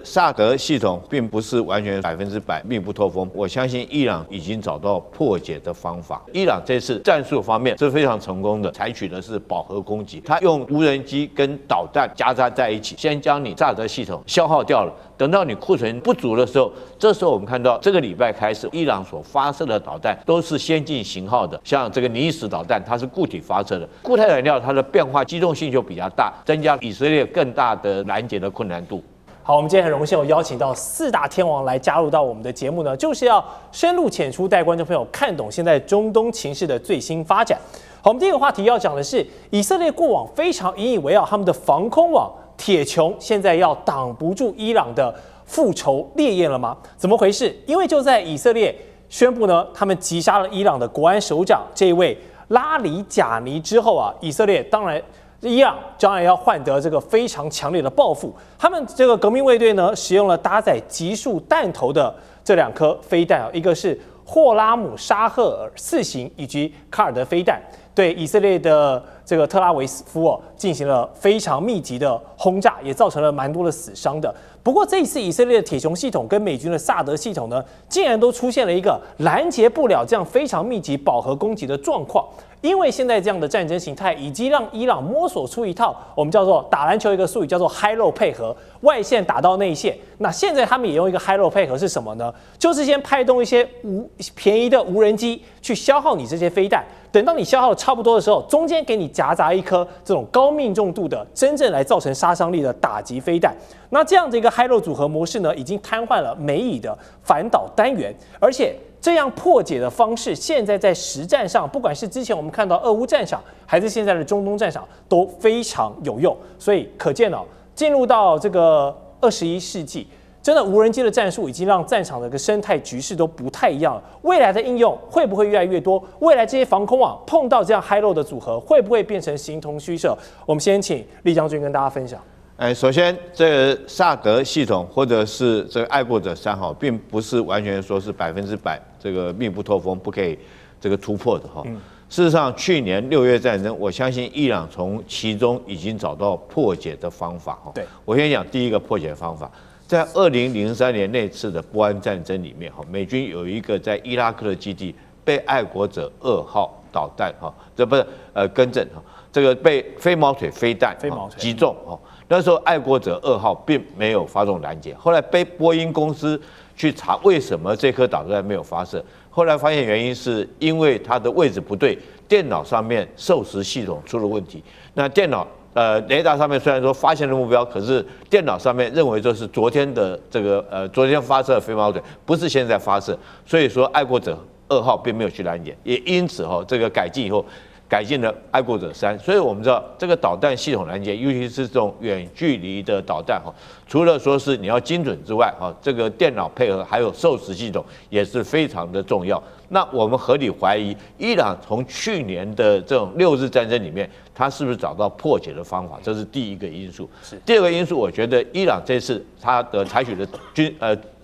萨德系统并不是完全100%密不透风，我相信伊朗已经找到破解的方法。伊朗这次战术方面是非常成功的，采取的是饱和攻击，它用无人机跟导弹夹杂在一起，先将你萨德系统消耗掉了。等到你库存不足的时候，这时候我们看到这个礼拜开始，伊朗所发射的导弹都是先进型号的，像这个尼斯导弹，它是固体发射的，固态燃料它的变化机动性就比较大，增加以色列更大的拦截的困难度。好，我们今天很荣幸有邀请到4大天王来加入到我们的节目呢，就是要深入浅出带观众朋友看懂现在中东情势的最新发展。好，我们第一个话题要讲的是以色列过往非常引以为傲他们的防空网铁穹，现在要挡不住伊朗的复仇烈焰了吗？怎么回事？因为就在以色列宣布呢，他们击杀了伊朗的国安首长这一位拉里贾尼之后啊，以色列伊朗当然要换得这个非常强烈的报复。他们这个革命卫队呢，使用了搭载集束弹头的这2颗飞弹啊，一个是霍拉姆沙赫尔4型以及卡尔德飞弹，对以色列的这个特拉维夫进行了非常密集的轰炸，也造成了蛮多的死伤的。不过这一次以色列的铁穹系统跟美军的萨德系统呢，竟然都出现了一个拦截不了这样非常密集饱和攻击的状况。因为现在这样的战争形态，以及让伊朗摸索出一套我们叫做打篮球一个术语叫做 high low 配合，外线打到内线。那现在他们也用一个 high low 配合是什么呢？就是先派动一些便宜的无人机去消耗你这些飞弹，等到你消耗的差不多的时候，中间给你夹杂一颗这种高命中度的真正来造成杀伤力的打击飞弹。那这样的一个 high low 组合模式呢，已经瘫痪了美以的反导单元，而且这样破解的方式，现在在实战上，不管是之前我们看到俄乌战场，还是现在的中东战场，都非常有用。所以可见进入到这个21世纪，真的无人机的战术已经让战场的生态局势都不太一样了。未来的应用会不会越来越多？未来这些防空网碰到这样 high low 的组合，会不会变成形同虚设？我们先请厉将军跟大家分享。首先，这个萨德系统或者是这个爱国者3并不是完全说是100%这个密不透风，不可以这个突破的哈。事实上，去年6月战争，我相信伊朗从其中已经找到破解的方法哈。对，我先讲第一个破解方法，在2003年那次的波湾战争里面哈，美军有一个在伊拉克的基地被爱国者2号导弹哈，这不是更正哈，这个被飞毛腿飞弹击中哈。那时候爱国者2号并没有发动拦截，后来被波音公司去查为什么这颗导弹没有发射，后来发现原因是因为它的位置不对，电脑上面授时系统出了问题。那电脑雷达上面虽然说发现了目标，可是电脑上面认为这是昨天的这个昨天发射的飞毛腿，不是现在发射，所以说爱国者2号并没有去拦截，也因此这个改进以后。改进了爱国者3，所以我们知道这个导弹系统拦截，尤其是这种远距离的导弹除了说是你要精准之外这个电脑配合还有授时系统也是非常的重要。那我们合理怀疑，伊朗从去年的这种6日战争里面，他是不是找到破解的方法？这是第一个因素。第二个因素，我觉得伊朗这次他的采取的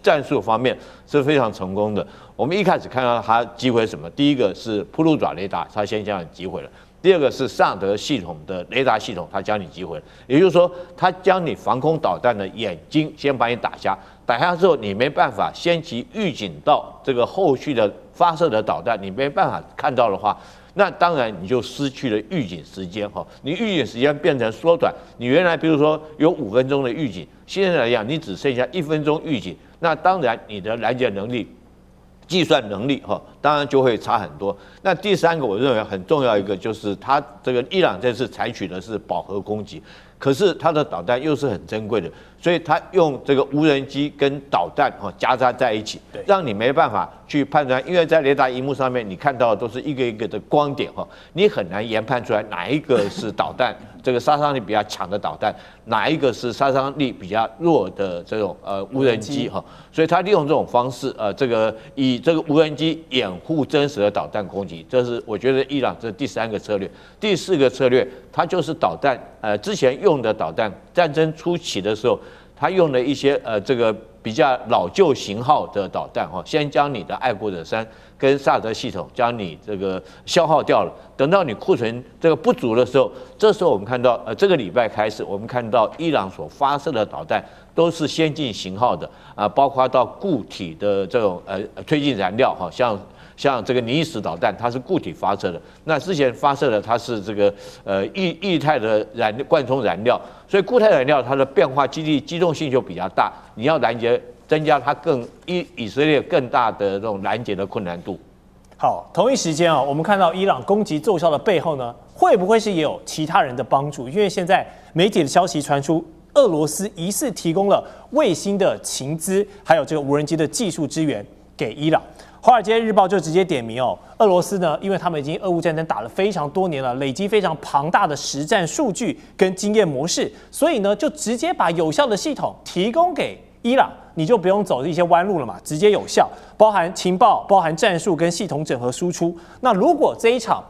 战术方面是非常成功的。我们一开始看到它击毁什么？第一个是铺路爪雷达，它先将你击毁了；第二个是萨德系统的雷达系统，它将你击毁了。也就是说，它将你防空导弹的眼睛先把你打瞎，打瞎之后你没办法先期预警到这个后续的发射的导弹，你没办法看到的话。那当然你就失去了预警时间你预警时间变成缩短，你原来比如说有5分钟的预警，现在来讲你只剩下1分钟预警，那当然你的拦截能力、计算能力当然就会差很多。那第三个我认为很重要一个就是它这个伊朗这次采取的是饱和攻击，可是它的导弹又是很珍贵的，所以它用这个无人机跟导弹夹杂在一起，让你没办法去判断，因为在雷达荧幕上面你看到的都是一个一个的光点你很难研判出来哪一个是导弹，这个杀伤力比较强的导弹，哪一个是杀伤力比较弱的这种无人机所以它利用这种方式这个以这个无人机掩护真实的导弹攻击，这是我觉得伊朗这第3个策略。第4个策略，它就是导弹之前用的导弹，战争初期的时候，他用了一些这个比较老旧型号的导弹哈，先将你的爱国者3跟萨德系统将你这个消耗掉了，等到你库存这个不足的时候，这时候我们看到这个礼拜开始，我们看到伊朗所发射的导弹都是先进型号的包括到固体的这种推进燃料哈，像这个尼斯导弹，它是固体发射的。那之前发射的它是这个液态的贯通燃料，所以固态燃料它的变化机动性就比较大，你要拦截增加它以色列更大的这种拦截的困难度。好，同一时间我们看到伊朗攻击奏效的背后呢，会不会是也有其他人的帮助？因为现在媒体的消息传出，俄罗斯疑似提供了卫星的情资，还有这个无人机的技术支援给伊朗。《华尔街日报》就直接点名俄罗斯呢，因为他们已经俄乌战争打了非常多年了，累积非常庞大的实战数据跟经验模式，所以呢，就直接把有效的系统提供给伊朗，你就不用走一些弯路了嘛，直接有效，包含情报、包含战术跟系统整合输出。那如果这一场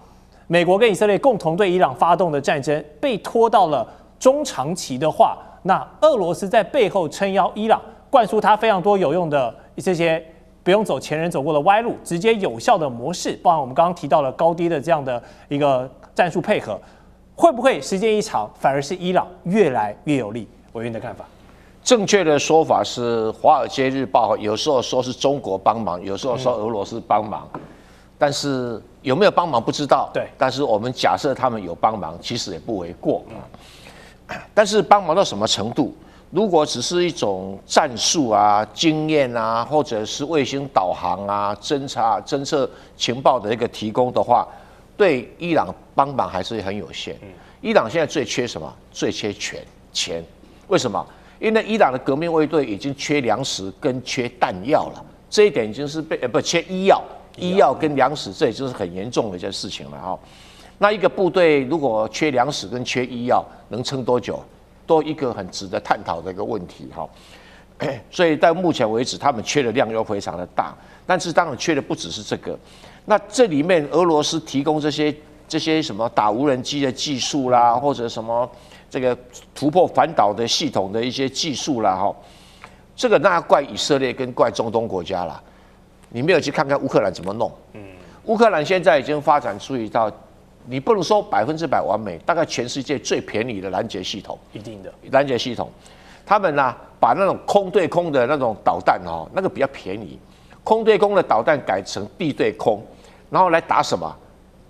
美国跟以色列共同对伊朗发动的战争被拖到了中长期的话，那俄罗斯在背后撑腰伊朗，灌输他非常多有用的这些不用走前人走过的歪路，直接有效的模式，包含我们刚刚提到了高低的这样的一个战术配合，会不会时间一长，反而是伊朗越来越有利？委员的看法？正确的说法是，《华尔街日报》有时候说是中国帮忙，有时候说俄罗斯帮忙，但是有没有帮忙不知道。对，但是我们假设他们有帮忙，其实也不为过。但是帮忙到什么程度？如果只是一种战术啊、经验啊，或者是卫星导航啊、侦测情报的一个提供的话，对伊朗帮忙还是很有限。伊朗现在最缺什么？最缺钱。为什么？因为伊朗的革命卫队已经缺粮食跟缺弹药了，这一点已经是缺医药跟粮食，这已经是很严重的一件事情了哈。那一个部队如果缺粮食跟缺医药，能撑多久？都一个很值得探讨的一个问题哈。所以到目前为止，他们缺的量又非常的大，但是当然缺的不只是这个。那这里面俄罗斯提供这些什么打无人机的技术啦，或者什么这个突破反导的系统的一些技术啦哈，这个那怪以色列跟怪中东国家啦。你没有去看看乌克兰怎么弄？乌克兰现在已经发展出一套。你不能说100%完美，大概全世界最便宜的拦截系统，一定的拦截系统，他们把那种空对空的那种导弹那个比较便宜，空对空的导弹改成地对空，然后来打什么？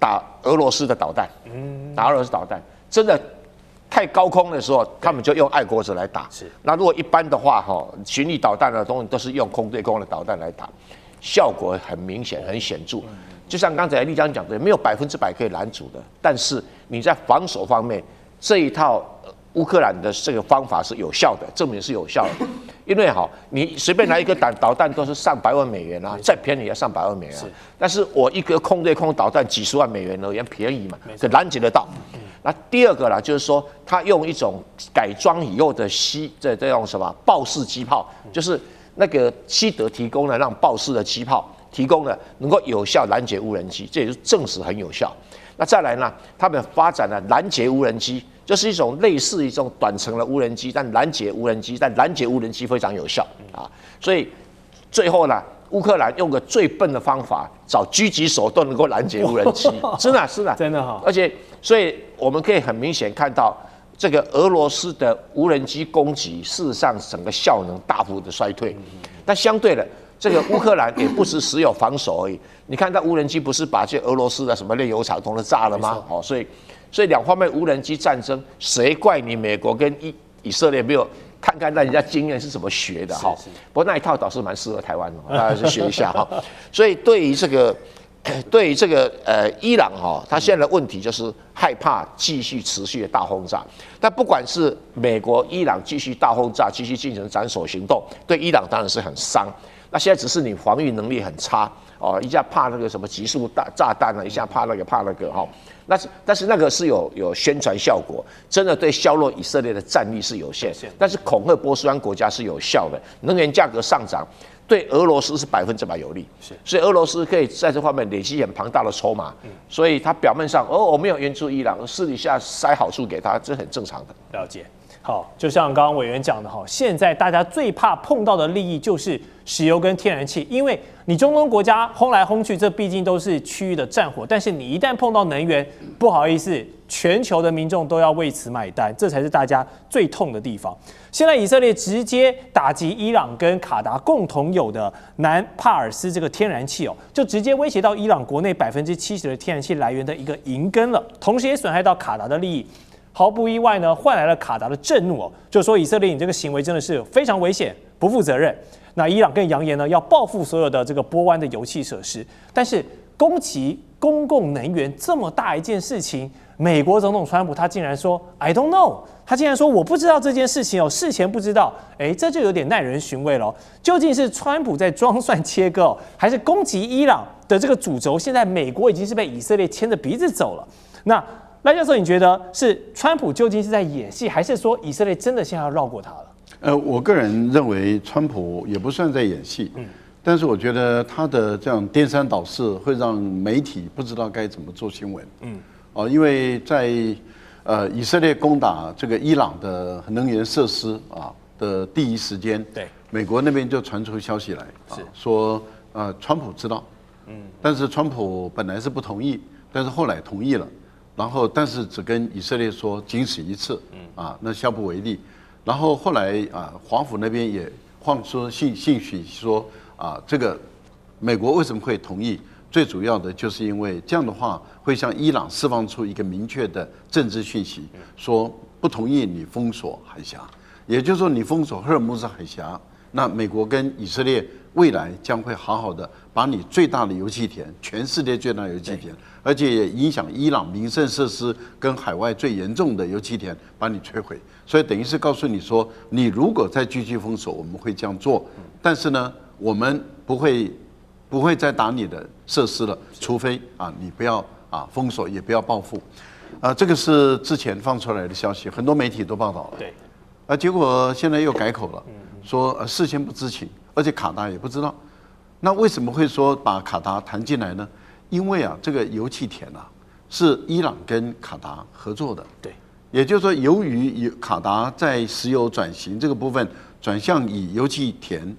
打俄罗斯的导弹，打俄罗斯导弹，真的太高空的时候，他们就用爱国者来打。是，那如果一般的话巡弋导弹的东西都是用空对空的导弹来打，效果很明显，很显著。就像刚才丽江讲的，没有100%可以拦阻的，但是你在防守方面，这一套乌克兰的这个方法是有效的，证明是有效的。因为你随便来一个导弹都是上百万美元啊，再便宜也上百万美元啊。但是我一个空对空导弹几十万美元而言便宜嘛，可拦截得到。那第二个啦，就是说他用一种改装以后的这种什么豹式机炮，就是那个西德提供的那种豹式的机炮。提供了能够有效拦截无人机，这也是证实很有效。那再来呢，他们发展了拦截无人机，就是一种类似一种短程的无人机，但拦截无人机非常有效啊。所以最后呢，乌克兰用个最笨的方法，找狙击手都能够拦截无人机，真的，真的哈。而且，所以我们可以很明显看到，这个俄罗斯的无人机攻击，事实上整个效能大幅的衰退。但相对的，这个乌克兰也不是只有防守而已。你看，它无人机不是把这俄罗斯的什么炼油厂都炸了吗？所以两方面无人机战争，谁怪你美国跟以色列没有看看人家经验是怎么学的哈？不过那一套倒是蛮适合台湾的，大家去学一下哈。所以对于这个伊朗他现在的问题就是害怕继续持续的大轰炸。但不管是美国、伊朗继续大轰炸，继续进行斩首行动，对伊朗当然是很伤。那现在只是你防御能力很差一下怕那个什么极速炸弹一下怕那个哈。但是那个是有宣传效果，真的对削弱以色列的战力是有限。但是恐吓波斯湾国家是有效的，能源价格上涨。对俄罗斯是100%有利，所以俄罗斯可以在这方面累积很庞大的筹码，所以他表面上我没有援助伊朗，私底下塞好处给他，这很正常的。了解。好，就像刚刚委员讲的哈，现在大家最怕碰到的利益就是石油跟天然气，因为你中东国家轰来轰去，这毕竟都是区域的战火。但是你一旦碰到能源，不好意思，全球的民众都要为此买单，这才是大家最痛的地方。现在以色列直接打击伊朗跟卡达共同有的南帕尔斯这个天然气哦，就直接威胁到伊朗国内70%的天然气来源的一个银根了，同时也损害到卡达的利益。毫不意外呢，换来了卡达的震怒哦，就说以色列你这个行为真的是非常危险，不负责任。那伊朗更扬言呢，要报复所有的这个波湾的油气设施。但是攻击公共能源这么大一件事情，美国总统川普他竟然说 I don't know， 他竟然说我不知道这件事情哦，事前不知道，这就有点耐人寻味了。究竟是川普在装蒜切割哦，还是攻击伊朗的这个主轴？现在美国已经是被以色列牵着鼻子走了。那赖教授，你觉得是川普究竟是在演戏，还是说以色列真的现在要绕过他了？我个人认为川普也不算在演戏，但是我觉得他的这样颠三倒四会让媒体不知道该怎么做新闻，因为在以色列攻打这个伊朗的能源设施的第一时间，对，美国那边就传出消息来，说川普知道，但是川普本来是不同意，但是后来同意了。然后，但是只跟以色列说仅此一次，那下不为例。然后后来华府那边也放出信息说这个美国为什么会同意？最主要的就是因为这样的话会向伊朗释放出一个明确的政治讯息，说不同意你封锁海峡，也就是说你封锁赫尔木兹海峡，那美国跟以色列未来将会好好的把你最大的油气田，全世界最大的油气田，而且也影响伊朗民生设施跟海外最严重的油气田，把你摧毁。所以等于是告诉你说，你如果再继续封锁，我们会这样做，但是呢，我们不会再打你的设施了，除非你不要封锁，也不要报复。这个是之前放出来的消息，很多媒体都报道了。对。结果现在又改口了，说事先不知情，而且卡达也不知道。那为什么会说把卡达谈进来呢？因为这个油气田是伊朗跟卡达合作的。对。也就是说，由于卡达在石油转型这个部分转向以油气田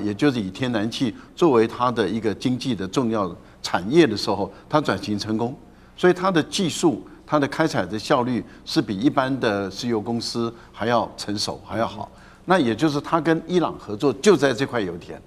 也就是以天然气作为它的一个经济的重要产业的时候，它转型成功，所以它的技术、它的开采的效率是比一般的石油公司还要成熟、还要好。那也就是它跟伊朗合作就在这块油田。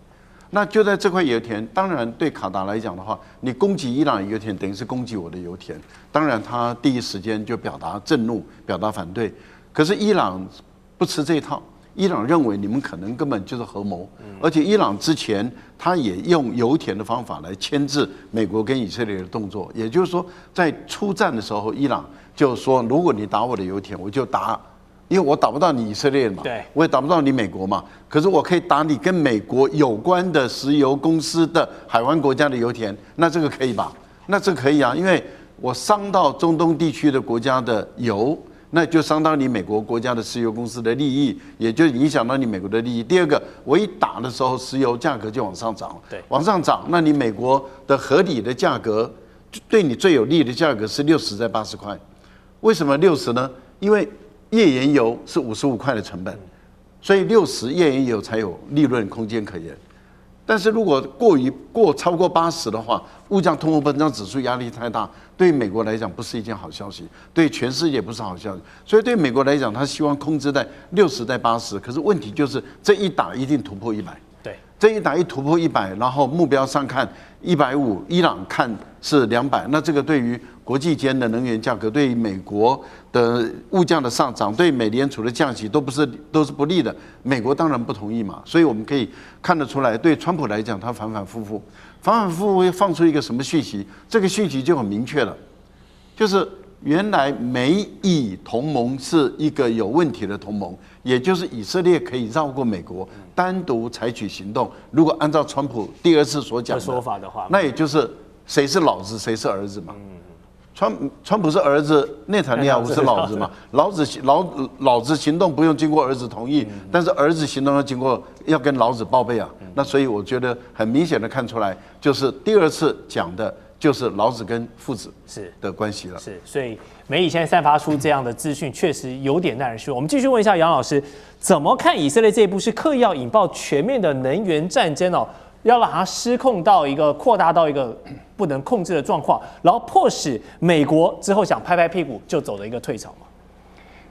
那就在这块油田，当然对卡达来讲的话，你攻击伊朗油田，等于是攻击我的油田。当然，他第一时间就表达震怒，表达反对。可是伊朗不吃这一套，伊朗认为你们可能根本就是合谋，而且伊朗之前他也用油田的方法来牵制美国跟以色列的动作。也就是说，在出战的时候，伊朗就说，如果你打我的油田，我就打。因为我打不到你以色列嘛，对，我也打不到你美国嘛，可是我可以打你跟美国有关的石油公司的海湾国家的油田，那这个可以吧？那这可以啊，因为我伤到中东地区的国家的油，那就伤到你美国国家的石油公司的利益，也就影响到你美国的利益。第二个，我一打的时候，石油价格就往上涨，对，往上涨，那你美国的合理的价格，对你最有利的价格是60在80块，为什么60呢？因为页岩油是55块的成本，所以60页岩油才有利润空间可言。但是如果超过80的话，物价通货膨胀指数压力太大，对美国来讲不是一件好消息，对全世界不是好消息。所以对美国来讲，他希望控制在60在80，可是问题就是这一打一定突破100。对，这一打一突破100，然后目标上看150，伊朗看是200，那这个对于国际间的能源价格，对于美国的物价的上涨，对美联储的降息都是不利的。美国当然不同意嘛，所以我们可以看得出来，对川普来讲，他反反复复会放出一个什么讯息？这个讯息就很明确了，就是原来美以同盟是一个有问题的同盟，也就是以色列可以绕过美国，单独采取行动。如果按照川普第2次所讲的说法的话，那也就是谁是老子，谁是儿子嘛。川普是儿子，内塔尼亚胡是老子嘛？老子行动不用经过儿子同意，但是儿子行动要跟老子报备啊。那所以我觉得很明显的看出来，就是第2次讲的就是老子跟父子是的关系了。是，所以媒体现在散发出这样的资讯，确实有点耐人寻味。我们继续问一下杨老师，怎么看以色列这一步是刻意要引爆全面的能源战争哦？要让它失控到一个扩大到一个不能控制的状况，然后迫使美国之后想拍拍屁股就走了一个退潮嘛？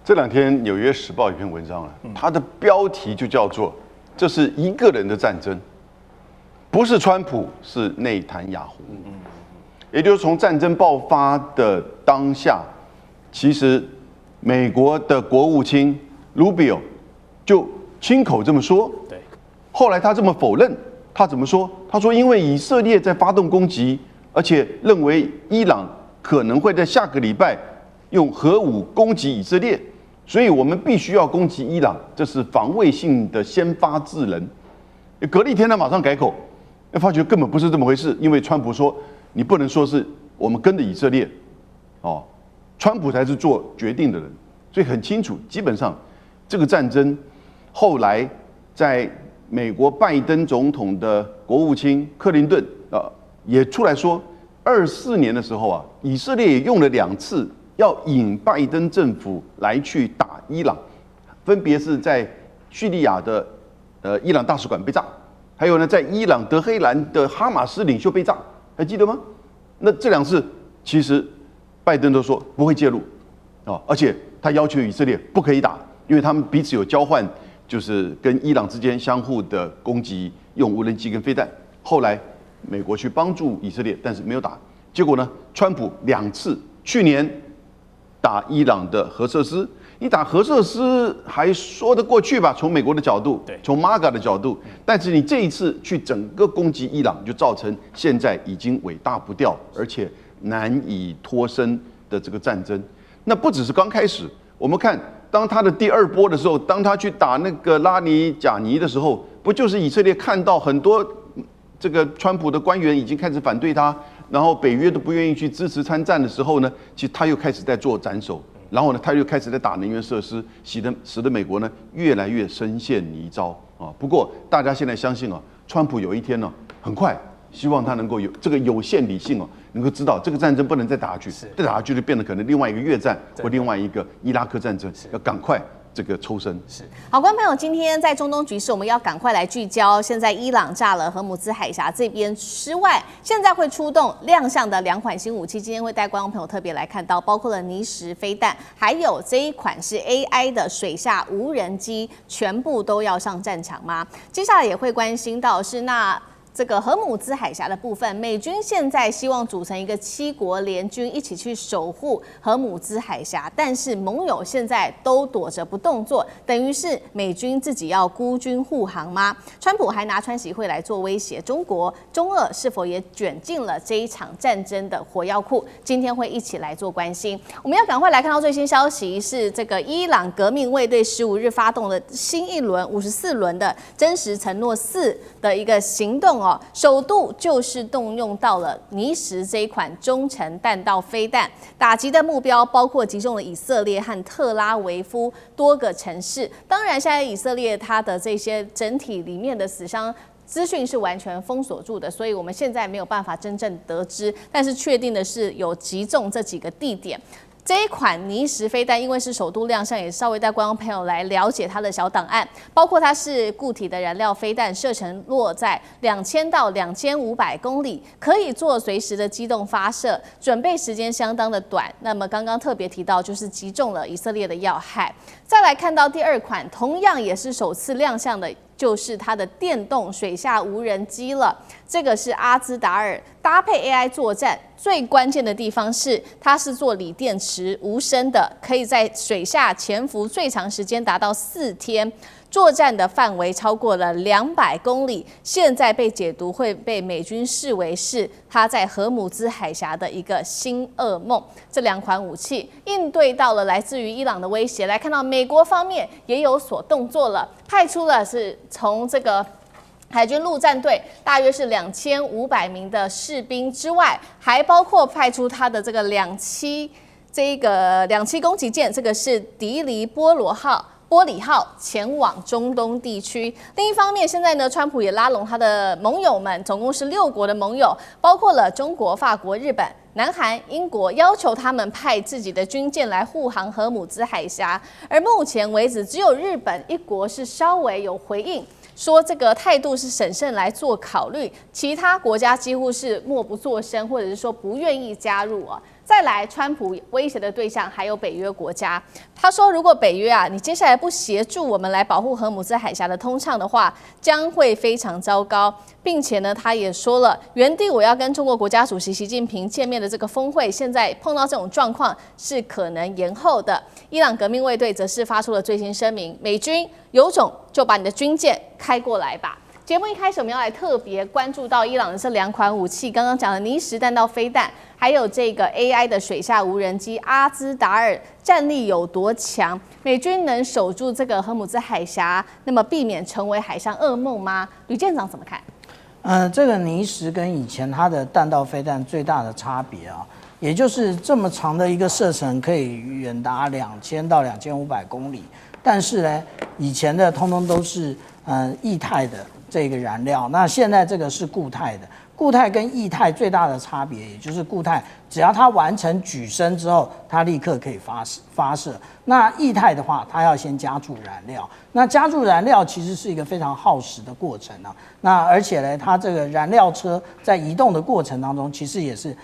这两天《纽约时报》有一篇文章它的标题就叫做“这是一个人的战争”，不是川普，是内塔尼亚胡。也就是从战争爆发的当下，其实美国的国务卿 Rubio 就亲口这么说。对。后来他这么否认，他怎么说？他说因为以色列在发动攻击，而且认为伊朗可能会在下个礼拜用核武攻击以色列。所以我们必须要攻击伊朗，这是防卫性的先发制人。隔了一天，他马上改口，发觉根本不是这么回事。因为川普说，你不能说是我们跟着以色列，哦，川普才是做决定的人，所以很清楚，基本上这个战争后来在美国拜登总统的国务卿克林顿也出来说，24年的时候啊，以色列也用了2次。要引拜登政府来去打伊朗，分别是在叙利亚的伊朗大使馆被炸，还有呢在伊朗德黑兰的哈马斯领袖被炸，还记得吗？那这2次其实拜登都说不会介入而且他要求以色列不可以打，因为他们彼此有交换，就是跟伊朗之间相互的攻击，用无人机跟飞弹。后来美国去帮助以色列，但是没有打。结果呢，川普2次，去年打伊朗的核设施，你打核设施还说得过去吧？从美国的角度，从 MAGA 的角度，但是你这一次去整个攻击伊朗，就造成现在已经尾大不掉，而且难以脱身的这个战争。那不只是刚开始，我们看当他的第2波的时候，当他去打那个拉尼贾尼的时候，不就是以色列看到很多这个川普的官员已经开始反对他？然后北约都不愿意去支持参战的时候呢，其实他又开始在做斩首，然后呢，他又开始在打能源设施，使得美国呢越来越深陷泥沼啊。不过大家现在相信川普有一天很快，希望他能够有这个有限理性能够知道这个战争不能再打下去，再打下去就变得可能另外一个越战或另外一个伊拉克战争，要赶快这个抽身。是好，观众朋友，今天在中东局势，我们要赶快来聚焦。现在伊朗炸了荷姆兹海峡这边之外，现在会出动亮相的2款新武器，今天会带观众朋友特别来看到，包括了尼什飞弹，还有这一款是 AI 的水下无人机，全部都要上战场吗？接下来也会关心到是这个荷姆兹海峡的部分，美军现在希望组成一个7国联军一起去守护荷姆兹海峡，但是盟友现在都躲着不动作，等于是美军自己要孤军护航吗？川普还拿川习会来做威胁，中国、中俄是否也卷进了这一场战争的火药库？今天会一起来做关心。我们要赶快来看到最新消息，是这个伊朗革命卫队15日发动了新一轮54轮的真实承诺4的一个行动。首度就是动用到了尼什这一款中程弹道飞弹，打击的目标包括击中了以色列和特拉维夫多个城市。当然，现在以色列它的这些整体里面的死伤资讯是完全封锁住的，所以我们现在没有办法真正得知。但是确定的是有击中这几个地点。这一款尼什飞弹因为是首度亮相，也稍微带观众朋友来了解它的小档案，包括它是固体的燃料飞弹，射程落在2000到2500公里，可以做随时的机动发射，准备时间相当的短。那么刚刚特别提到，就是击中了以色列的要害。再来看到第2款，同样也是首次亮相的，就是它的电动水下无人机了。这个是阿兹达尔，搭配 AI 作战，最关键的地方是它是做锂电池无声的，可以在水下潜伏最长时间达到4天。作战的范围超过了200公里，现在被解读会被美军视为是它在荷姆兹海峡的一个新噩梦。这2款武器应对到了来自于伊朗的威胁，来看到美国方面也有所动作了，派出了是从这个海军陆战队大约是2500名的士兵之外，还包括派出他的这个两栖攻击舰，这个是迪黎波罗号。波里号前往中东地区。另一方面，现在呢，川普也拉拢他的盟友们，总共是6国的盟友，包括了中国、法国、日本、南韩、英国，要求他们派自己的军舰来护航荷姆兹海峡。而目前为止，只有日本一国是稍微有回应，说这个态度是审慎来做考虑，其他国家几乎是默不作声，或者是说不愿意加入啊。再来，川普威胁的对象还有北约国家。他说，如果北约啊，你接下来不协助我们来保护荷姆兹海峡的通畅的话，将会非常糟糕。并且呢，他也说了，原定我要跟中国国家主席习近平见面的这个峰会，现在碰到这种状况是可能延后的。伊朗革命卫队则是发出了最新声明，美军有种就把你的军舰开过来吧。节目一开始，我们要来特别关注到伊朗的这2款武器，刚刚讲的尼什弹道飞弹，还有这个 AI 的水下无人机阿兹达尔战力有多强？美军能守住这个荷姆兹海峡，那么避免成为海上噩梦吗？吕舰长怎么看？这个尼什跟以前它的弹道飞弹最大的差别啊，也就是这么长的一个射程可以远达2000到2500公里，但是呢，以前的通通都是液态的这个燃料，那现在这个是固态的。固态跟液态最大的差别，也就是固态只要它完成举升之后，它立刻可以发射。那液态的话，它要先加注燃料。那加注燃料其实是一个非常耗时的过程啊。那而且呢，它这个燃料车在移动的过程当中，其实也是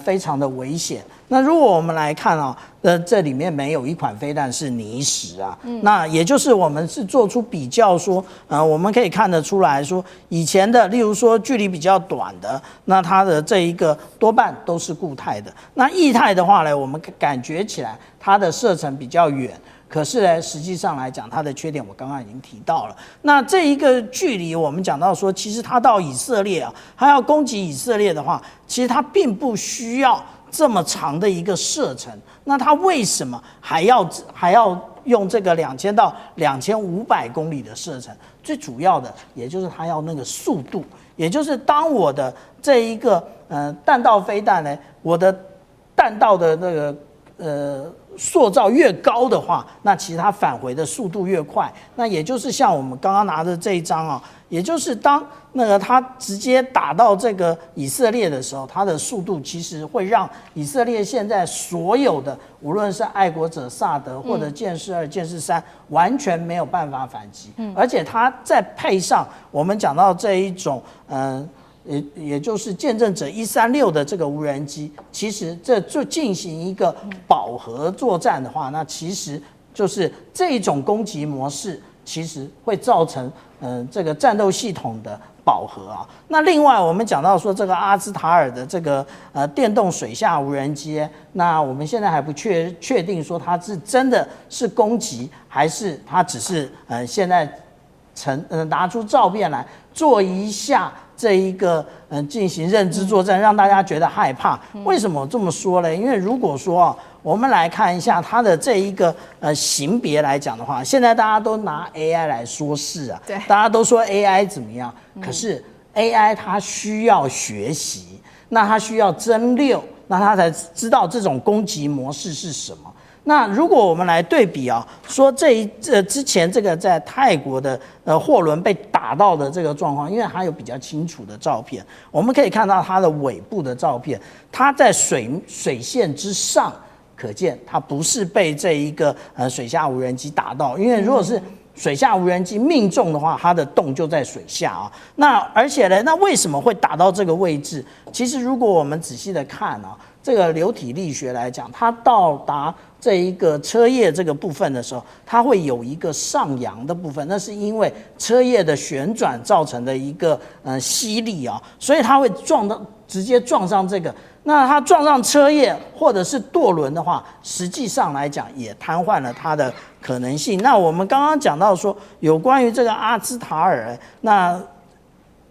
非常的危险。那如果我们来看啊，这里面没有一款飞弹是尼什啊，那也就是我们是做出比较说，我们可以看得出来说，以前的，例如说距离比较短的，那它的这一个多半都是固态的。那液态的话呢，我们感觉起来它的射程比较远。可是呢，实际上来讲，它的缺点我刚刚已经提到了。那这一个距离，我们讲到说，其实它到以色列啊，它要攻击以色列的话，其实它并不需要这么长的一个射程。那它为什么还要用这个2000到2500公里的射程？最主要的，也就是它要那个速度，也就是当我的这一个弹道飞弹呢，我的弹道的那个塑造越高的话，那其实它返回的速度越快。那也就是像我们刚刚拿的这一张啊，也就是当那个它直接打到这个以色列的时候，它的速度其实会让以色列现在所有的，无论是爱国者萨德或者剑士2、剑士3，完全没有办法反击。而且它再配上我们讲到这一种也就是见证者136的这个无人机，其实这就进行一个饱和作战的话，那其实就是这种攻击模式，其实会造成这个战斗系统的饱和啊。那另外我们讲到说这个阿兹塔尔的这个电动水下无人机，那我们现在还不确定说它是真的是攻击，还是它只是现在拿出照片来做一下这一个进行认知作战，让大家觉得害怕。为什么我这么说呢？因为如果说我们来看一下它的这一个型别来讲的话，现在大家都拿 AI 来说事啊，大家都说 AI 怎么样，可是 AI 它需要学习，那它需要蒸馏，那它才知道这种攻击模式是什么。那如果我们来对比啊，说之前这个在泰国的货轮被打到的这个状况，因为它有比较清楚的照片，我们可以看到它的尾部的照片，它在水线之上，可见它不是被这一个水下无人机打到，因为如果是水下无人机命中的话，它的洞就在水下啊。那而且呢，那为什么会打到这个位置？其实如果我们仔细的看啊，这个流体力学来讲，它到达这一个车叶这个部分的时候，它会有一个上扬的部分，那是因为车叶的旋转造成的一个吸力啊，所以它会直接撞上这个。那它撞上车叶或者是舵轮的话，实际上来讲也瘫痪了它的可能性。那我们刚刚讲到说，有关于这个阿兹塔尔，那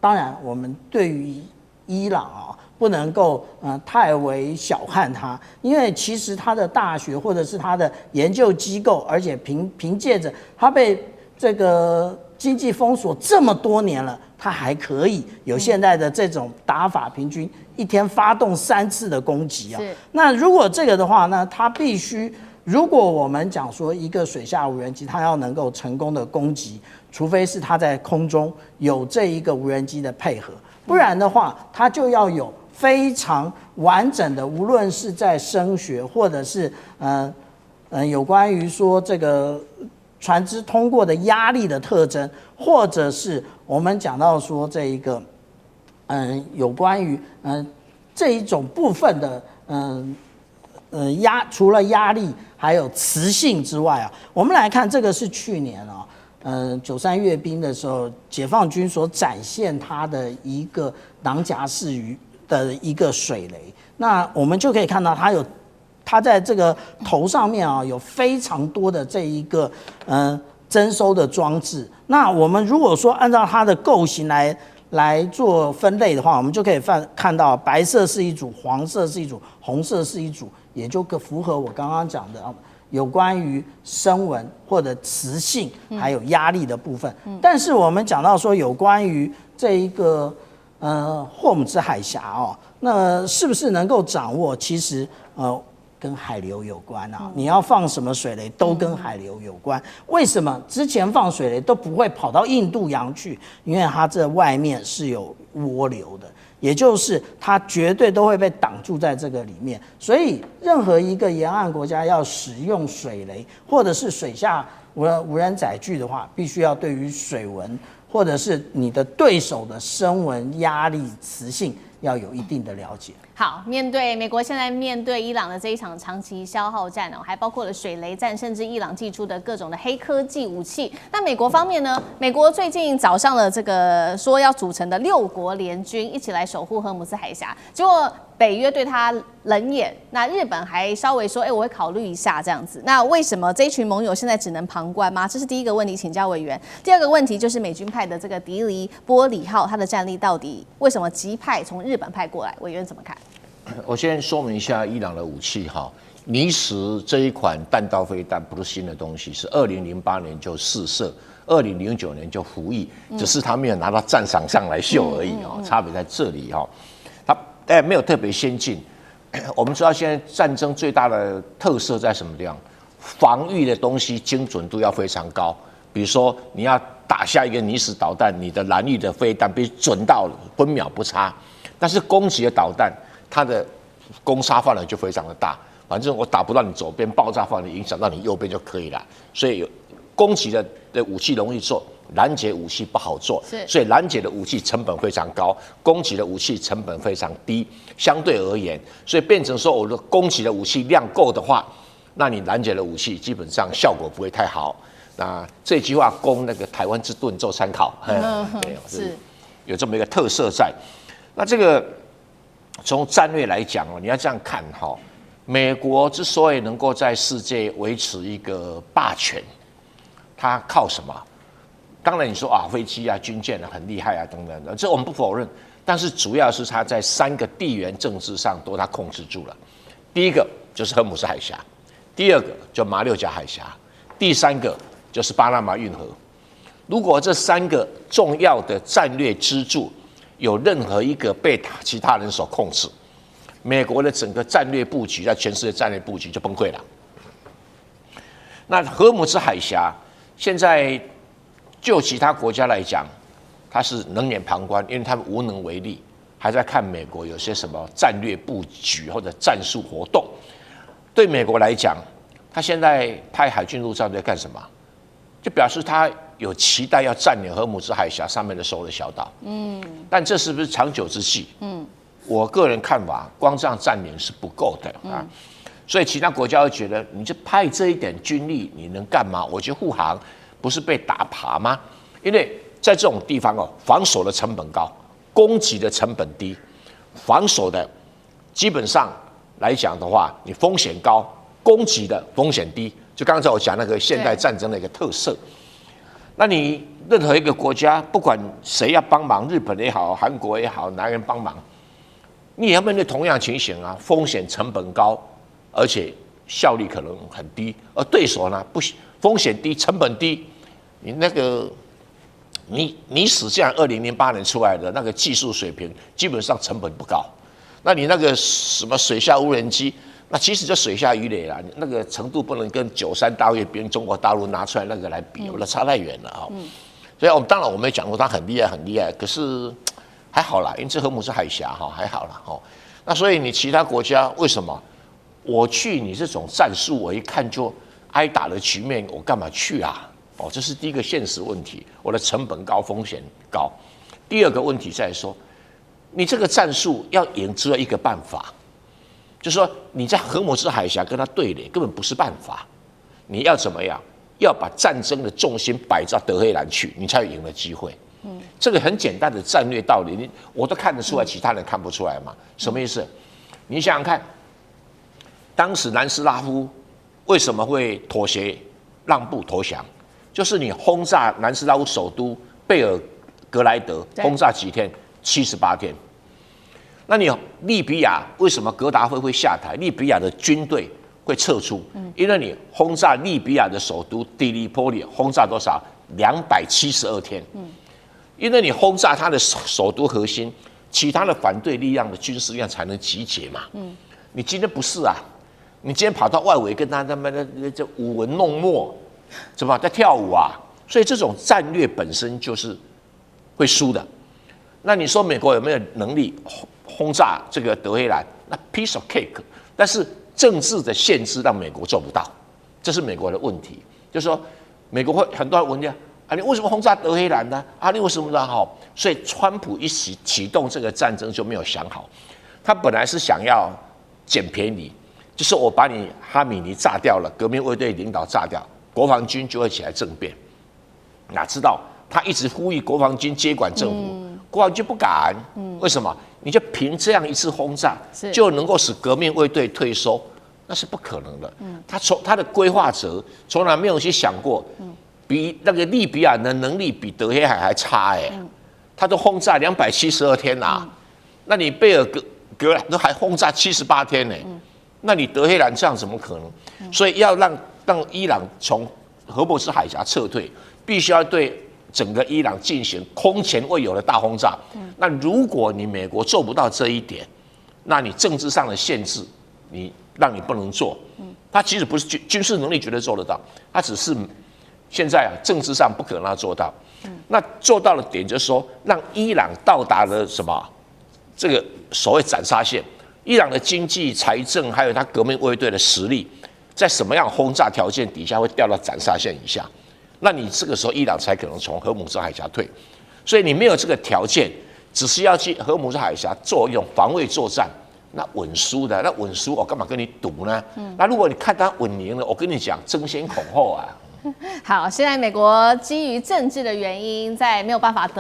当然我们对于伊朗啊，不能够太为小看它，因为其实它的大学或者是它的研究机构，而且凭借着它被这个经济封锁这么多年了，它还可以有现在的这种打法，平均一天发动3次的攻击啊。那如果这个的话呢，它必须如果我们讲说一个水下无人机，它要能够成功的攻击，除非是它在空中有这一个无人机的配合，不然的话，它就要有非常完整的，无论是在声学或者是有关于说这个船只通过的压力的特征，或者是我们讲到说这一个有关于这一种部分的除了压力还有磁性之外啊，我们来看这个是去年啊，93阅兵的时候，解放军所展现它的一个囊夹式的一个水雷，那我们就可以看到它在这个头上面啊有非常多的这一个征收的装置。那我们如果说按照它的构型来做分类的话，我们就可以看到白色是一组，黄色是一组，红色是一组，也就符合我刚刚讲的有关于声纹或者磁性还有压力的部分。但是我们讲到说有关于这一个霍姆兹海峡哦，那是不是能够掌握？其实跟海流有关啊，你要放什么水雷都跟海流有关。为什么之前放水雷都不会跑到印度洋去？因为它这外面是有涡流的，也就是它绝对都会被挡住在这个里面。所以任何一个沿岸国家要使用水雷或者是水下无人载具的话，必须要对于水文或者是你的对手的声纹、压力、磁性要有一定的了解。好，面对美国现在面对伊朗的这一场长期消耗战哦，还包括了水雷战，甚至伊朗寄出的各种的黑科技武器。那美国方面呢？美国最近找上了这个说要组成的6国联军，一起来守护荷姆斯海峡。结果北约对他冷眼，那日本还稍微说，我会考虑一下这样子。那为什么这一群盟友现在只能旁观吗？这是第一个问题，请教委员。第二个问题就是美军派的这个迪黎波里号，它的战力到底为什么急派从日本派过来？委员怎么看？我先说明一下伊朗的武器哈，尼什这一款弹道飞弹不是新的东西，是2008年就试射，2009年就服役，只是他没有拿到战场上来秀而已哦，差别在这里哈，它没有特别先进。我们知道现在战争最大的特色在什么地方？防御的东西精准度要非常高，比如说你要打下一个尼什导弹，你的蓝翼的飞弹必须准到分秒不差，但是攻击的导弹，它的攻杀范围就非常的大，反正我打不到你左边，爆炸范围影响到你右边就可以了。所以攻击的武器容易做，拦截武器不好做，所以拦截的武器成本非常高，攻击的武器成本非常低，相对而言，所以变成说我的攻击的武器量够的话，那你拦截的武器基本上效果不会太好。那这句话供那个台湾之盾做参考，是有这么一个特色在。那这个从战略来讲哦，你要这样看哈，美国之所以能够在世界维持一个霸权，它靠什么？当然你说飞机啊、军舰啊很厉害啊等等的，这我们不否认。但是主要是它在3个地缘政治上都它控制住了。第一个就是荷姆斯海峡，第二个就马六甲海峡，第3个就是巴拿马运河。如果这3个重要的战略支柱有任何一个被其他人所控制，美国的整个战略布局在全世界战略布局就崩溃了。那荷姆斯海峡现在就其他国家来讲，它是冷眼旁观，因为他们无能为力，还在看美国有些什么战略布局或者战术活动。对美国来讲，他现在派海军陆战队干什么？就表示他有期待要占领荷姆斯海峡上面的所有的小岛。但这是不是长久之计？我个人看法，光这样占领是不够的啊。所以其他国家会觉得，你就派这一点军力，你能干嘛？我去护航，不是被打趴吗？因为在这种地方防守的成本高，攻击的成本低，防守的基本上来讲的话，你风险高，攻击的风险低。就刚才我讲那个现代战争的一个特色。那你任何一个国家，不管谁要帮忙，日本也好，韩国也好，哪个人帮忙，你也要面对同样情形啊，风险成本高，而且效率可能很低，而对手呢不风险低，成本低，你那个你使这样2008年出来的那个技术水平，基本上成本不高。那你那个什么水下无人机，那其实就水下鱼雷啦，那个程度不能跟93大阅兵中国大陆拿出来那个来比，那差太远了啊。所以当然我们也讲过他很厉害很厉害，可是还好啦，因为这荷姆斯海峡哈还好啦哈。那所以你其他国家为什么我去你这种战术，我一看就挨打的局面，我干嘛去啊？哦，这是第一个现实问题，我的成本高，风险高。第二个问题在说，你这个战术要赢只有一个办法。就是说，你在荷姆斯海峡跟他对垒根本不是办法，你要怎么样？要把战争的重心摆到德黑兰去，你才有赢的机会。这个很简单的战略道理，我都看得出来，其他人看不出来嘛？什么意思？你想想看，当时南斯拉夫为什么会妥协、让步、投降？就是你轰炸南斯拉夫首都贝尔格莱德，轰炸几天？78天。那你利比亚为什么格达费会下台？利比亚的军队会撤出，因为你轰炸利比亚的首都迪利波里，轰炸多少？272天。因为你轰炸他的首都核心，其他的反对力量的军事力量才能集结嘛。你今天不是啊？你今天跑到外围跟他们的这舞文弄墨，怎么在跳舞啊？所以这种战略本身就是会输的。那你说美国有没有能力轰炸这个德黑兰？那 piece of cake， 但是政治的限制让美国做不到，这是美国的问题。就是说，美国会很多人问你啊，你为什么轰炸德黑兰呢？啊，你为什么呢？好，所以川普一启动这个战争就没有想好，他本来是想要捡便宜，就是我把你哈米尼炸掉了，革命卫队领导炸掉，国防军就会起来政变。哪知道他一直呼吁国防军接管政府。国防军不敢，为什么？你就凭这样一次轰炸就能够使革命卫队退收，那是不可能的。他的规划者从来没有去想过，比那个利比亚的能力比德黑海还差他都轰炸272天啊，那你贝尔格兰都还轰炸78天那你德黑兰这样怎么可能？所以要让伊朗从荷姆斯海峡撤退，必须要对整个伊朗进行空前未有的大轰炸。那如果你美国做不到这一点，那你政治上的限制，让你不能做。他其实不是军事能力绝对做得到，他只是现在政治上不可能让他做到。那做到的点就是说，让伊朗到达了什么？这个所谓斩杀线。伊朗的经济、财政，还有他革命卫队的实力，在什么样轰炸条件底下会掉到斩杀线以下？那你这个时候伊朗才可能从荷姆斯海峡退，所以你没有这个条件，只是要去荷姆斯海峡做一种防卫作战，那稳输的，那稳输我干嘛跟你赌呢？那如果你看他稳赢了，我跟你讲争先恐后啊。好，现在美国基于政治的原因，在没有办法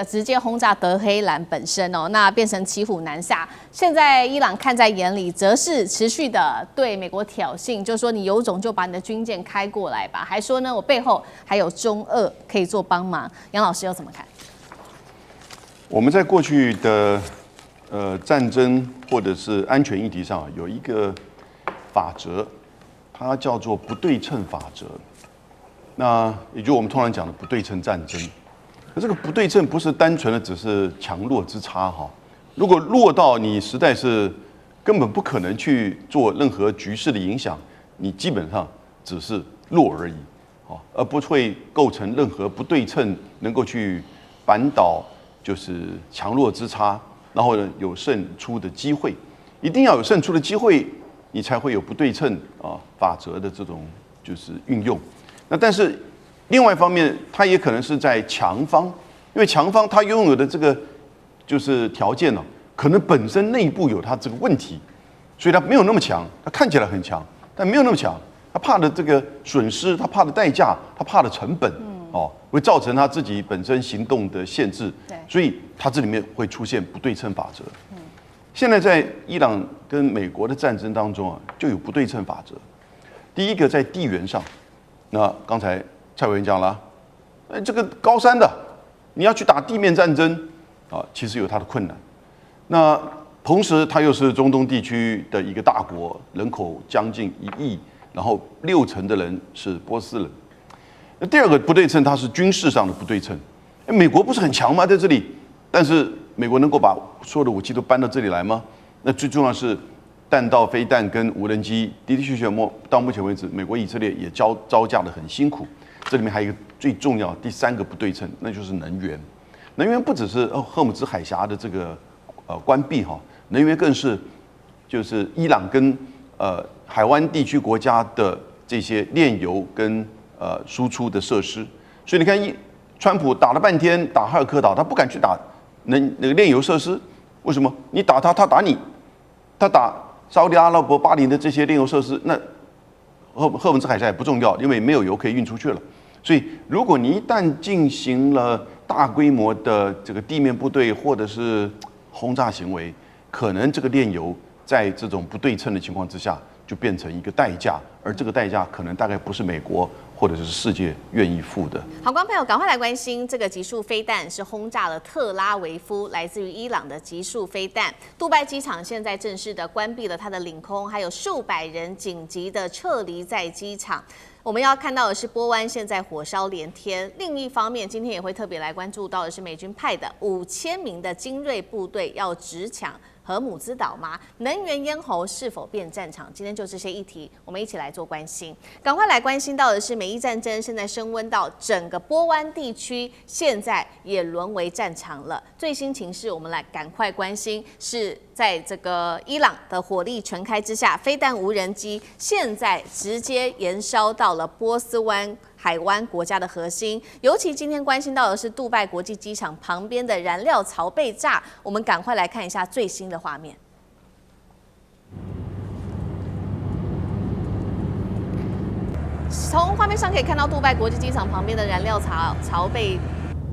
直接轰炸德黑兰本身那变成骑虎难下。现在伊朗看在眼里，则是持续的对美国挑衅，就是说你有种就把你的军舰开过来吧，还说呢我背后还有中俄可以做帮忙。杨老师又怎么看？我们在过去的战争或者是安全议题上有一个法则，它叫做不对称法则。那也就我们通常讲的不对称战争。可这个不对称不是单纯的只是强弱之差哈。如果弱到你实在是根本不可能去做任何局势的影响，你基本上只是弱而已，而不会构成任何不对称能够去扳倒就是强弱之差，然后呢有胜出的机会。一定要有胜出的机会，你才会有不对称法则的这种就是运用。那但是另外一方面，它也可能是在强方，因为强方它拥有的这个就是条件可能本身内部有它这个问题，所以它没有那么强，它看起来很强，但没有那么强。他怕的这个损失，他怕的代价，他怕的成本，会造成他自己本身行动的限制。所以它这里面会出现不对称法则。现在在伊朗跟美国的战争当中就有不对称法则。第一个在地缘上。那刚才蔡委员讲了，这个高山的，你要去打地面战争其实有它的困难。那同时，它又是中东地区的一个大国，人口将近1亿，然后60%的人是波斯人。那第二个不对称，它是军事上的不对称。美国不是很强吗？在这里，但是美国能够把所有的武器都搬到这里来吗？那最重要是弹道飞弹跟无人机的确到目前为止，美国以色列也招架得很辛苦。这里面还有一个最重要第3个不对称，那就是能源。能源不只是荷姆兹海峡的这个关闭哈，能源更是就是伊朗跟海湾地区国家的这些炼油跟输出的设施。所以你看，川普打了半天打哈尔科岛，他不敢去打那个炼油设施，为什么？你打他，他打你，他打沙烏地阿拉伯巴林的这些炼油设施，那荷姆兹海峡也不重要，因为没有油可以运出去了。所以，如果你一旦进行了大规模的这个地面部队或者是轰炸行为，可能这个炼油在这种不对称的情况之下，就变成一个代价，而这个代价可能大概不是美国或者是世界愿意付的。好，观众朋友，赶快来关心这个极速飞弹是轰炸了特拉维夫，来自于伊朗的极速飞弹。杜拜机场现在正式的关闭了它的领空，还有数百人紧急的撤离在机场。我们要看到的是波湾现在火烧连天，另一方面，今天也会特别来关注到的是美军派的5000名的精锐部队要直抢荷姆兹岛吗？能源咽喉是否变战场？今天就这些议题，我们一起来做关心。赶快来关心到的是，美伊战争现在升温到整个波湾地区，现在也沦为战场了。最新情势，我们来赶快关心，是在这个伊朗的火力全开之下，飞弹无人机现在直接延烧到了波斯湾海湾国家的核心，尤其今天关心到的是杜拜国际机场旁边的燃料槽被炸，我们赶快来看一下最新的画面。从画面上可以看到，杜拜国际机场旁边的燃料槽被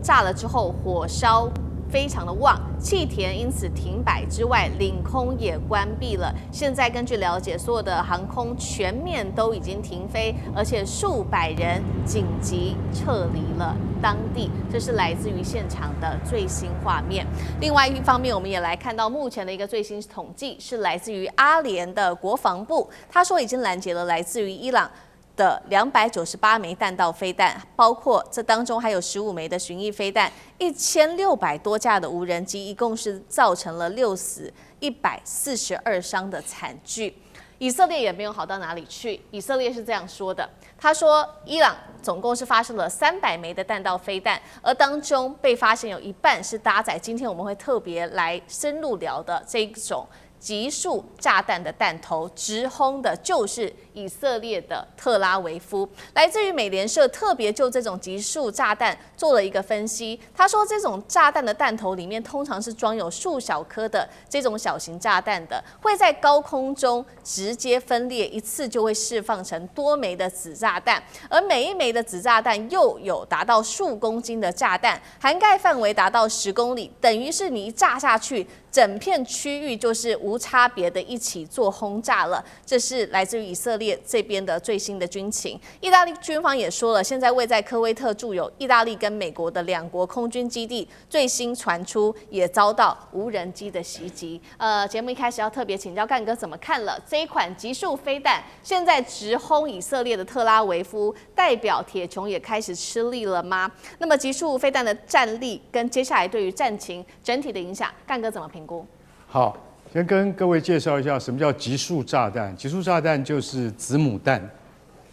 炸了之后，火烧非常的旺，气田因此停摆之外，领空也关闭了。现在根据了解，所有的航空全面都已经停飞，而且数百人紧急撤离了当地。这是来自于现场的最新画面。另外一方面，我们也来看到目前的一个最新统计，是来自于阿联的国防部，他说已经拦截了来自于伊朗的298枚弹道飞弹，包括这当中还有15枚的巡弋飞弹，1600多架的无人机，一共是造成了6死142伤的惨剧。以色列也没有好到哪里去，以色列是这样说的，他说伊朗总共是发射了300枚的弹道飞弹，而当中被发现有一半是搭载今天我们会特别来深入聊的这一种极速炸弹的弹头，直轰的就是以色列的特拉维夫。来自于美联社特别就这种极速炸弹做了一个分析，他说这种炸弹的弹头里面通常是装有数小颗的这种小型炸弹的，会在高空中直接分裂，一次就会释放成多枚的子炸弹，而每一枚的子炸弹又有达到数公斤的炸弹，涵盖范围达到10公里，等于是你一炸下去，整片区域就是无差别的一起做轰炸了。这是来自于以色列这边的最新的军情。意大利军方也说了，现在位在科威特驻有意大利跟美国的2国空军基地，最新传出也遭到无人机的袭击。节目一开始要特别请教干哥怎么看了这一款极速飞弹，现在直轰以色列的特拉维夫，代表铁穹也开始吃力了吗？那么极速飞弹的战力跟接下来对于战情整体的影响，干哥怎么评估？好，先跟各位介绍一下什么叫极速炸弹。极速炸弹就是子母弹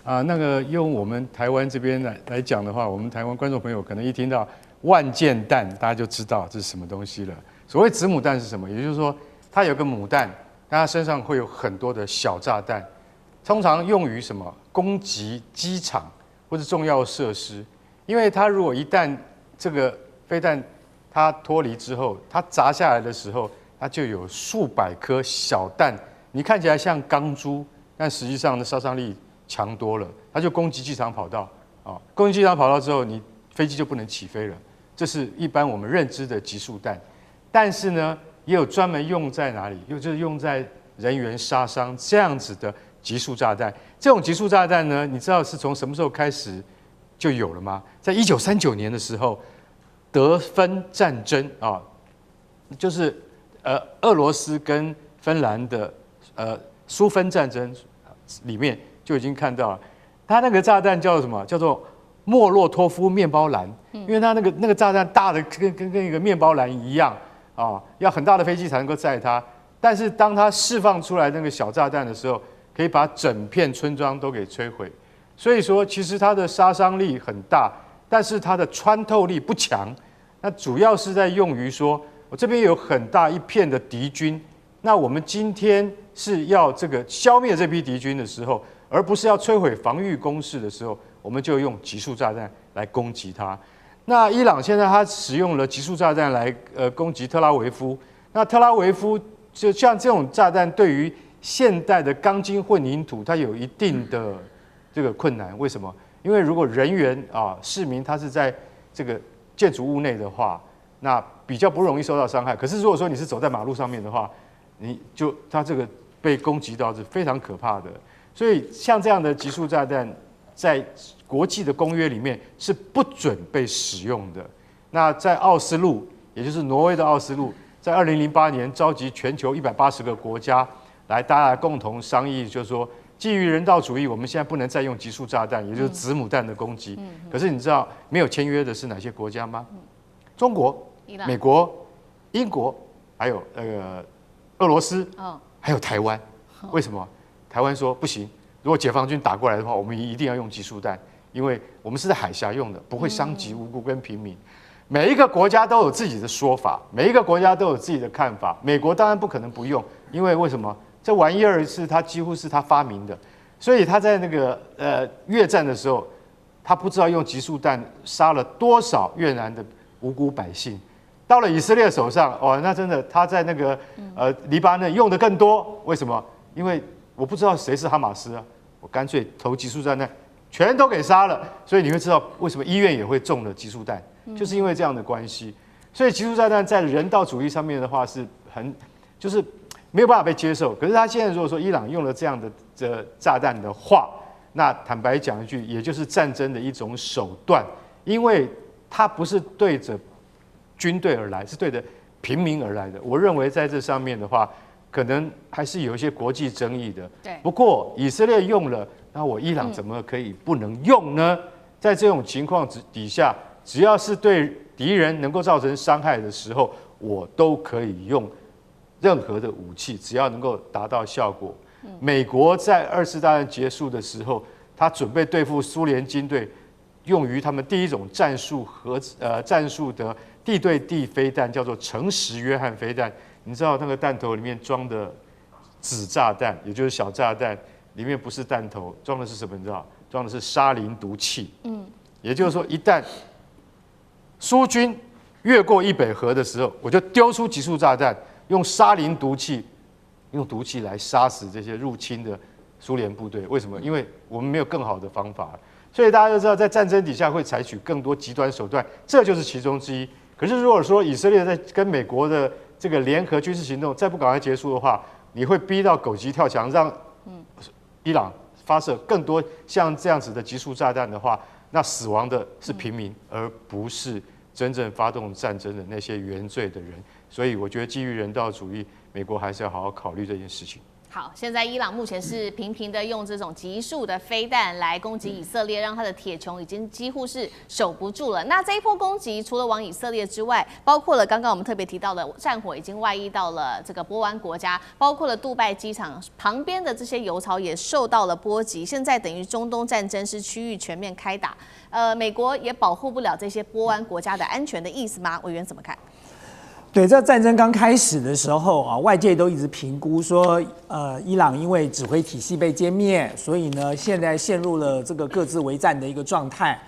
啊。那个用我们台湾这边来讲的话，我们台湾观众朋友可能一听到万箭弹，大家就知道这是什么东西了。所谓子母弹是什么？也就是说，它有个母弹，但它身上会有很多的小炸弹，通常用于什么？攻击机场或者重要设施。因为它如果一旦这个飞弹它脱离之后，它砸下来的时候，它就有数百颗小弹，你看起来像钢珠，但实际上的杀伤力强多了。它就攻击机场跑道啊，攻击机场跑道之后，你飞机就不能起飞了。这是一般我们认知的极速弹。但是呢，也有专门用在哪里？就是用在人员杀伤这样子的极速炸弹。这种极速炸弹呢，你知道是从什么时候开始就有了吗？在1939年的时候，德芬战争啊，就是俄罗斯跟芬兰的苏芬战争里面就已经看到了，它那个炸弹叫做什么？叫做莫洛托夫面包篮，因为它那个炸弹大的跟一个面包篮一样啊，要很大的飞机才能够载它。但是当它释放出来那个小炸弹的时候，可以把整片村庄都给摧毁。所以说，其实它的杀伤力很大，但是它的穿透力不强。那主要是在用于说，我这边有很大一片的敌军，那我们今天是要这个消灭这批敌军的时候，而不是要摧毁防御工事的时候，我们就用集束炸弹来攻击它。那伊朗现在它使用了集束炸弹来攻击特拉维夫，那特拉维夫就像这种炸弹，对于现代的钢筋混凝土，它有一定的这个困难。为什么？因为如果人员市民他是在这个建筑物内的话，那比较不容易受到伤害。可是如果说你是走在马路上面的话，它这个被攻击到是非常可怕的。所以像这样的集束炸弹，在国际的公约里面是不准被使用的。那在奥斯陆，也就是挪威的奥斯陆，在2008年召集全球180个国家大家共同商议，就是说，基于人道主义，我们现在不能再用集束炸弹，也就是子母弹的攻击。可是你知道没有签约的是哪些国家吗？中国、美国、英国，还有俄罗斯，还有台湾。为什么？台湾说不行，如果解放军打过来的话，我们一定要用集束弹，因为我们是在海峡用的，不会伤及无辜跟平民。每一个国家都有自己的说法，每一个国家都有自己的看法。美国当然不可能不用，因为什么？这玩意儿是他几乎是他发明的，所以他在那个越战的时候，他不知道用集束弹杀了多少越南的无辜百姓。到了以色列手上，那真的他在那个黎巴嫩用的更多。为什么？因为我不知道谁是哈马斯啊，我干脆投集束炸弹，全都给杀了。所以你会知道为什么医院也会中了集束弹，就是因为这样的关系。所以集束炸弹在人道主义上面的话是就是没有办法被接受。可是他现在如果说伊朗用了这样的炸弹的话，那坦白讲一句，也就是战争的一种手段，因为它不是对着军队而来，是对着平民而来的。我认为在这上面的话，可能还是有一些国际争议的。对。不过以色列用了，那我伊朗怎么可以不能用呢？在这种情况底下，只要是对敌人能够造成伤害的时候，我都可以用任何的武器，只要能够达到效果。美国在2次大战结束的时候，他准备对付苏联军队，用于他们第一种战术的地对地飞弹，叫做诚实约翰飞弹。你知道那个弹头里面装的子炸弹，也就是小炸弹，里面不是弹头，装的是什么？你知道？装的是沙林毒气。也就是说，一旦苏军越过易北河的时候，我就丢出集束炸弹，用沙林毒气，用毒气来杀死这些入侵的苏联部队。为什么？因为我们没有更好的方法。所以大家都知道，在战争底下会采取更多极端手段，这就是其中之一。可是如果说以色列在跟美国的这个联合军事行动再不赶快结束的话，你会逼到狗急跳墙，让伊朗发射更多像这样子的集束炸弹的话，那死亡的是平民，而不是真正发动战争的那些原罪的人。所以我觉得基于人道主义，美国还是要好好考虑这件事情。好，现在伊朗目前是频频的用这种集束的飞弹来攻击以色列，让他的铁穹已经几乎是守不住了。那这一波攻击除了往以色列之外，包括了刚刚我们特别提到的战火已经外溢到了这个波湾国家，包括了杜拜机场旁边的这些油槽也受到了波及。现在等于中东战争是区域全面开打，美国也保护不了这些波湾国家的安全的意思吗？委员怎么看？对，这战争刚开始的时候啊，外界都一直评估说，伊朗因为指挥体系被歼灭，所以呢，现在陷入了这个各自为战的一个状态。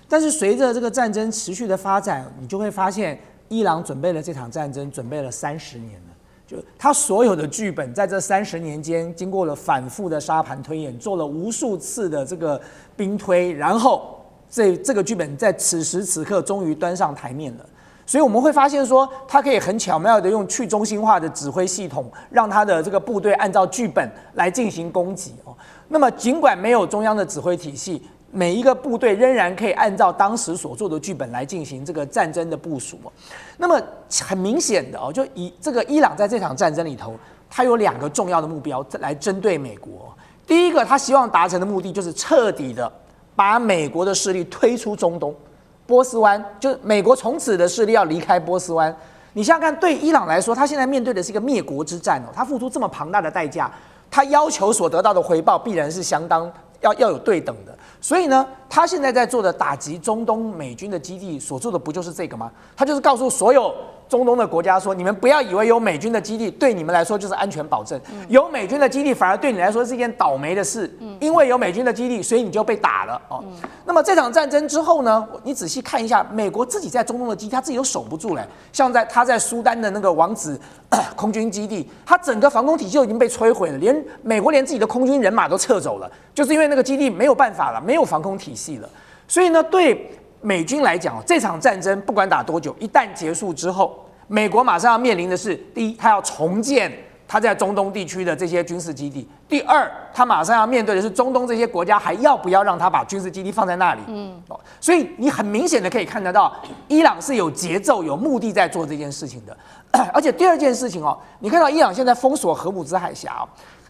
但是随着这个战争持续的发展，你就会发现，伊朗准备了这场战争，准备了30年了。就他所有的剧本，在这30年间，经过了反复的沙盘推演，做了无数次的这个兵推，然后这个剧本在此时此刻终于端上台面了。所以我们会发现说，他可以很巧妙的用去中心化的指挥系统，让他的这个部队按照剧本来进行攻击哦。那么尽管没有中央的指挥体系，每一个部队仍然可以按照当时所做的剧本来进行这个战争的部署哦。那么很明显的哦，就这个伊朗在这场战争里头，他有2个重要的目标来针对美国。第一个，他希望达成的目的就是彻底的把美国的势力推出中东。波斯湾，就是美国从此的势力要离开波斯湾。你想想看，对伊朗来说，他现在面对的是一个灭国之战哦，他付出这么庞大的代价，他要求所得到的回报必然是相当要有对等的。所以呢，他现在在做的打击中东美军的基地所做的不就是这个吗？他就是告诉所有中东的国家说，你们不要以为有美军的基地对你们来说就是安全保证，有美军的基地反而对你来说是一件倒霉的事，因为有美军的基地，所以你就被打了哦。那么这场战争之后呢，你仔细看一下，美国自己在中东的基地，他自己都守不住嘞。像他在苏丹的那个王子空军基地，他整个防空体系就已经被摧毁了，美国连自己的空军人马都撤走了，就是因为那个基地没有办法了，没有防空体系了。所以呢，对美军来讲，这场战争不管打多久，一旦结束之后，美国马上要面临的是：第一，他要重建他在中东地区的这些军事基地；第二，他马上要面对的是中东这些国家还要不要让他把军事基地放在那里。所以你很明显的可以看得到，伊朗是有节奏、有目的在做这件事情的。而且第二件事情哦，你看到伊朗现在封锁荷姆兹海峡哦，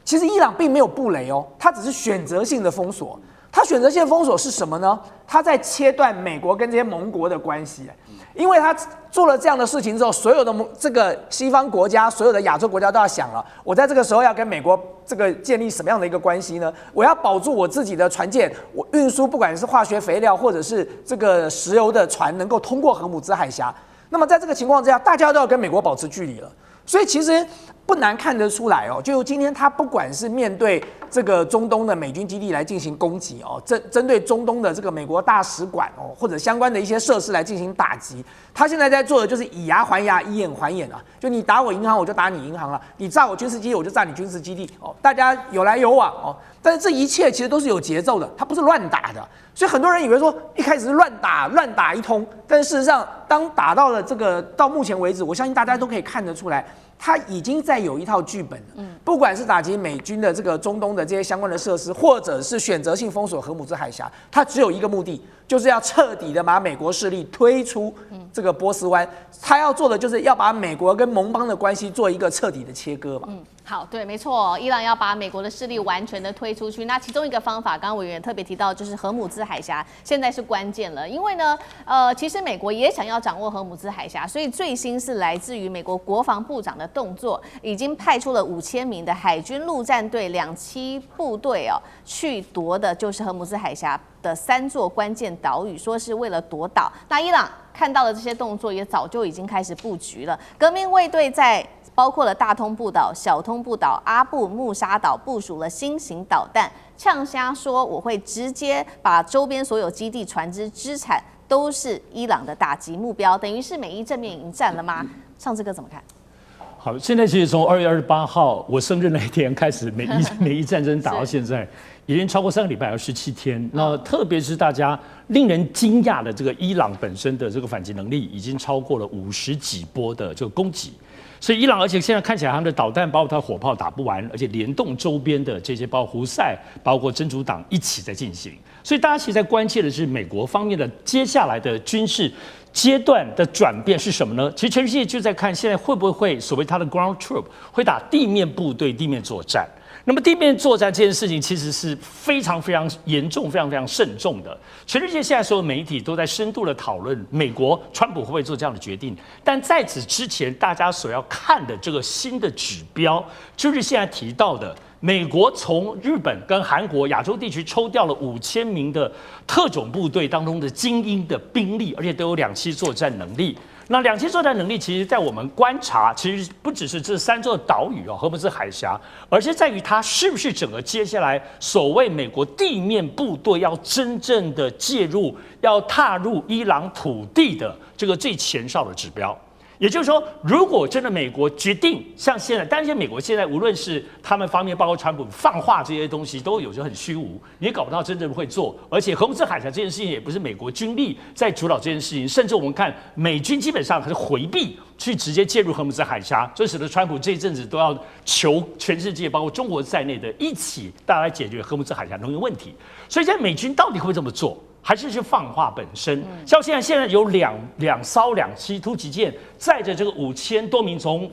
其实伊朗并没有布雷哦，它只是选择性的封锁。它选择性封锁是什么呢？它在切断美国跟这些盟国的关系，因为他做了这样的事情之后，所有的这个西方国家、所有的亚洲国家都要想了，我在这个时候要跟美国这个建立什么样的一个关系呢？我要保住我自己的船舰，我运输不管是化学肥料或者是这个石油的船能够通过荷姆兹海峡。那么在这个情况之下，大家都要跟美国保持距离了。所以其实不难看得出来哦，就今天他不管是面对这个中东的美军基地来进行攻击哦，针对中东的这个美国大使馆哦，或者相关的一些设施来进行打击，他现在在做的就是以牙还牙，以眼还眼啊！就你打我银行，我就打你银行了；你炸我军事基地，我就炸你军事基地哦，大家有来有往哦。但是这一切其实都是有节奏的，它不是乱打的。所以很多人以为说一开始是乱打一通，但事实上当打到了这个到目前为止，我相信大家都可以看得出来，他已经在有一套剧本了。不管是打击美军的这个中东的这些相关的设施，或者是选择性封锁荷姆兹海峡，它只有一个目的，就是要彻底的把美国势力推出这个波斯湾。他要做的就是要把美国跟盟邦的关系做一个彻底的切割嘛。好，对，没错，伊朗要把美国的势力完全的推出去。那其中一个方法，刚刚委员特别提到，就是荷姆兹海峡现在是关键了，因为呢，其实美国也想要掌握荷姆兹海峡，所以最新是来自于美国国防部长的动作，已经派出了5000名的海军陆战队2栖部队哦，去夺的就是荷姆兹海峡的3座关键岛屿，说是为了夺岛。那伊朗看到了这些动作，也早就已经开始布局了。革命卫队在包括了大通布岛、小通布岛、阿布穆沙岛部署了新型导弹，呛瞎说我会直接把周边所有基地、船只、资产都是伊朗的打击目标，等于是美伊正面迎战了吗？上次哥怎么看？好，现在其实从2月28号我生日那一天开始，美伊战争打到现在，已经超过3个礼拜，27天。那特别是大家令人惊讶的这个伊朗本身的这个反击能力，已经超过了50几波的这个攻击。所以伊朗，而且现在看起来他们的导弹包括它火炮打不完，而且联动周边的这些包括胡塞、包括真主党一起在进行。所以大家其实在关切的是美国方面的接下来的军事阶段的转变是什么呢？其实全世界就在看现在会不会所谓它的 ground troop 会打地面部队地面作战。那么地面作战这件事情其实是非常非常严重、非常非常慎重的。全世界现在所有媒体都在深度的讨论美国川普会不会做这样的决定。但在此之前，大家所要看的这个新的指标，就是现在提到的，美国从日本跟韩国亚洲地区抽调了5000名的特种部队当中的精英的兵力，而且都有2栖作战能力。那2栖作战能力，其实在我们观察，其实不只是这3座岛屿荷姆兹海峡，而是在于它是不是整个接下来所谓美国地面部队要真正的介入，要踏入伊朗土地的这个最前哨的指标。也就是说，如果真的美国决定像现在，但是美国现在无论是他们方面，包括川普放话这些东西，都有时候很虚无，你也搞不到真正会做。而且荷姆兹海峡这件事情也不是美国军力在主导这件事情，甚至我们看美军基本上还是回避去直接介入荷姆兹海峡，这使得川普这一阵子都要求全世界，包括中国在内的一起大家来解决荷姆兹海峡能源问题。所以现在美军到底会不会这么做？还是放话本身？像现在有两艘2栖突击舰载着这个5000多名从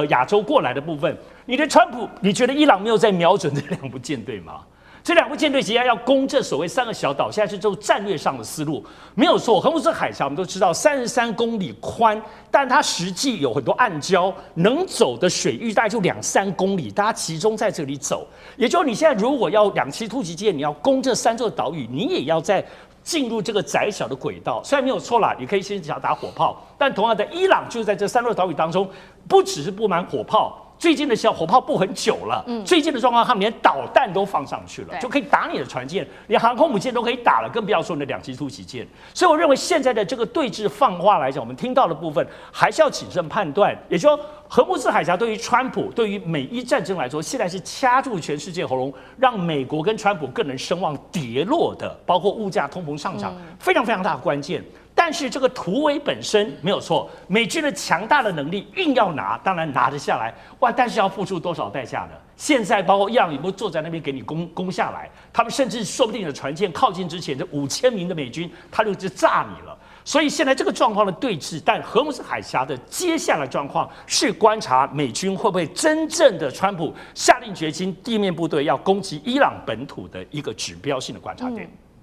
亚洲过来的部分，你的川普，你觉得伊朗没有在瞄准这2部舰队吗？这2部舰队即将要攻这所谓3个小岛，现在是就战略上的思路，没有错。荷姆斯海峡我们都知道33公里宽，但它实际有很多暗礁，能走的水域大概就2-3公里，大家集中在这里走。也就是你现在如果要2栖突击舰，你要攻这3座岛屿，你也要在进入这个窄小的轨道。虽然没有错啦，你可以先想打火炮，但同样的，伊朗就是在这3座岛屿当中，不只是布满火炮。最近的小火炮布很久了，最近的状况，他们连导弹都放上去了，就可以打你的船舰，连航空母舰都可以打了，更不要说你的2栖突击舰。所以我认为现在的这个对峙放话来讲，我们听到的部分还是要谨慎判断。也就是说，荷姆斯海峡对于川普、对于美伊战争来说，现在是掐住全世界喉咙，让美国跟川普更能声望跌落的，包括物价、通膨上涨，非常非常大的关键。但是这个突围本身没有错，美军的强大的能力硬要拿，当然拿得下来，哇！但是要付出多少代价呢？现在包括伊朗也不坐在那边给你攻下来，他们甚至说不定你的船舰靠近之前，这5000名的美军他就炸你了。所以现在这个状况的对峙，但荷姆斯海峡的接下来状况是观察美军会不会真正的川普下定决心，地面部队要攻击伊朗本土的一个指标性的观察点。